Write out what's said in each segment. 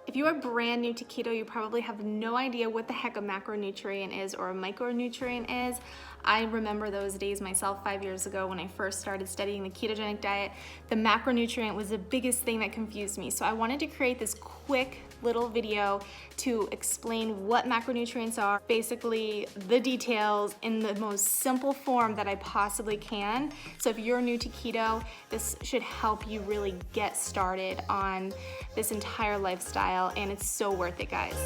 If you are brand new to keto, you probably have no idea what the heck a macronutrient is or a micronutrient is. I remember those days myself 5 years ago when I first started studying the ketogenic diet. The macronutrient was the biggest thing that confused me. So I wanted to create this quick little video to explain what macronutrients are, basically the details in the most simple form that I possibly can. So if you're new to keto, this should help you really get started on this entire lifestyle, and it's so worth it, guys.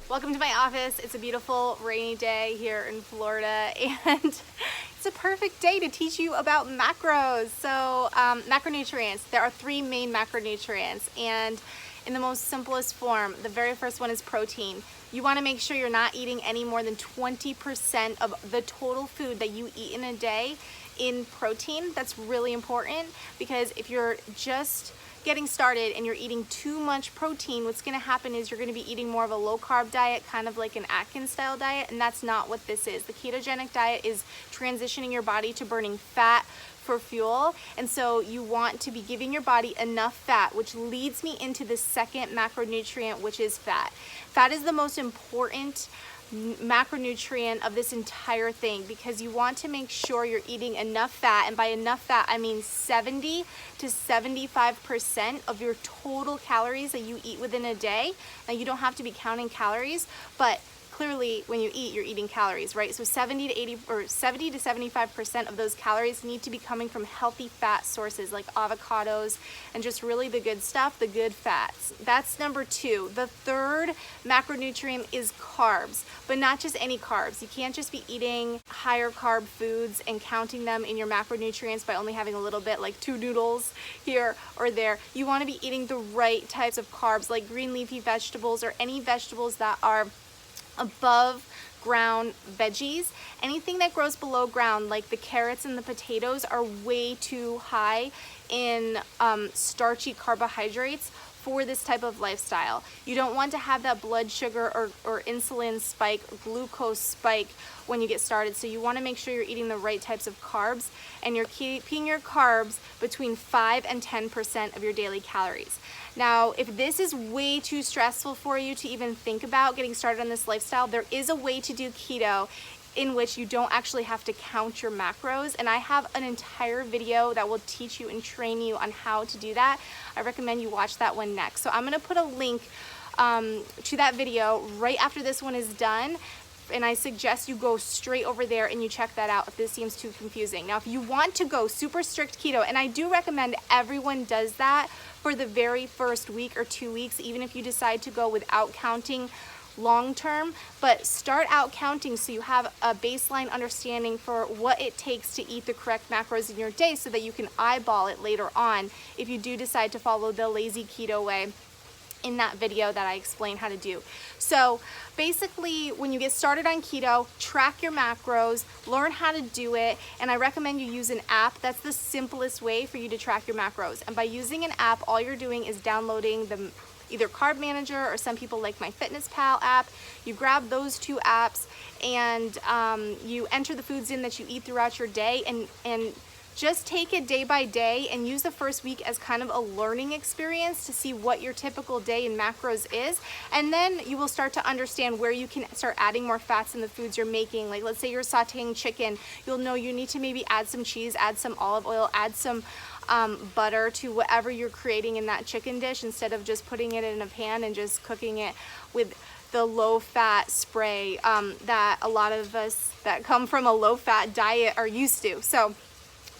Welcome to my office. It's a beautiful rainy day here in Florida, and it's a perfect day to teach you about macros. So macronutrients, there are three main macronutrients, and in the most simplest form, the very first one is protein. You want to make sure you're not eating any more than 20% of the total food that you eat in a day in protein. That's really important, because if you're just getting started and you're eating too much protein, what's going to happen is you're going to be eating more of a low carb diet, kind of like an Atkins style diet, and that's not what this is. The ketogenic diet is transitioning your body to burning fat for fuel, and so you want to be giving your body enough fat, which leads me into the second macronutrient, which is fat. Fat is the most important macronutrient of this entire thing, because you want to make sure you're eating enough fat, and by enough fat I mean 70 to 75% of your total calories that you eat within a day. Now, you don't have to be counting calories, but clearly when you eat, you're eating calories, right? So 70 to 75% of those calories need to be coming from healthy fat sources like avocados and just really the good stuff, the good fats. That's number two. The third macronutrient is carbs, but not just any carbs. You can't just be eating higher carb foods and counting them in your macronutrients by only having a little bit, like 2 noodles here or there. You want to be eating the right types of carbs, like green leafy vegetables or any vegetables that are above ground veggies. Anything that grows below ground, like the carrots and the potatoes, are way too high in starchy carbohydrates for this type of lifestyle. You don't want to have that blood sugar or insulin spike, or glucose spike when you get started. So you want to make sure you're eating the right types of carbs, and you're keeping your carbs between 5 and 10% of your daily calories. Now, if this is way too stressful for you to even think about getting started on this lifestyle, there is a way to do keto in which you don't actually have to count your macros, and I have an entire video that will teach you and train you on how to do that. I recommend you watch that one next. So I'm going to put a link to that video right after this one is done, and I suggest you go straight over there and you check that out if this seems too confusing. Now, if you want to go super strict keto, and I do recommend everyone does that for the very first week or 2 weeks, even if you decide to go without counting long term, but start out counting so you have a baseline understanding for what it takes to eat the correct macros in your day, so that you can eyeball it later on if you do decide to follow the lazy keto way in that video that I explain how to do. So basically, when you get started on keto, track your macros, learn how to do it, and I recommend you use an app. That's the simplest way for you to track your macros. And by using an app, all you're doing is downloading the either Carb Manager, or some people like my MyFitnessPal app. You grab those two apps and you enter the foods in that you eat throughout your day, and just take it day by day and use the first week as kind of a learning experience to see what your typical day in macros is. And then you will start to understand where you can start adding more fats in the foods you're making. Like, let's say you're sauteing chicken, you'll know you need to maybe add some cheese, add some olive oil, add some butter to whatever you're creating in that chicken dish, instead of just putting it in a pan and just cooking it with the low-fat spray that a lot of us that come from a low-fat diet are used to. So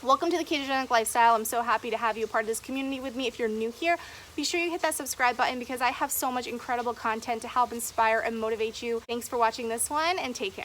welcome to the ketogenic lifestyle. I'm so happy to have you a part of this community with me. If you're new here, be sure you hit that subscribe button, because I have so much incredible content to help inspire and motivate you. Thanks for watching this one, and take care.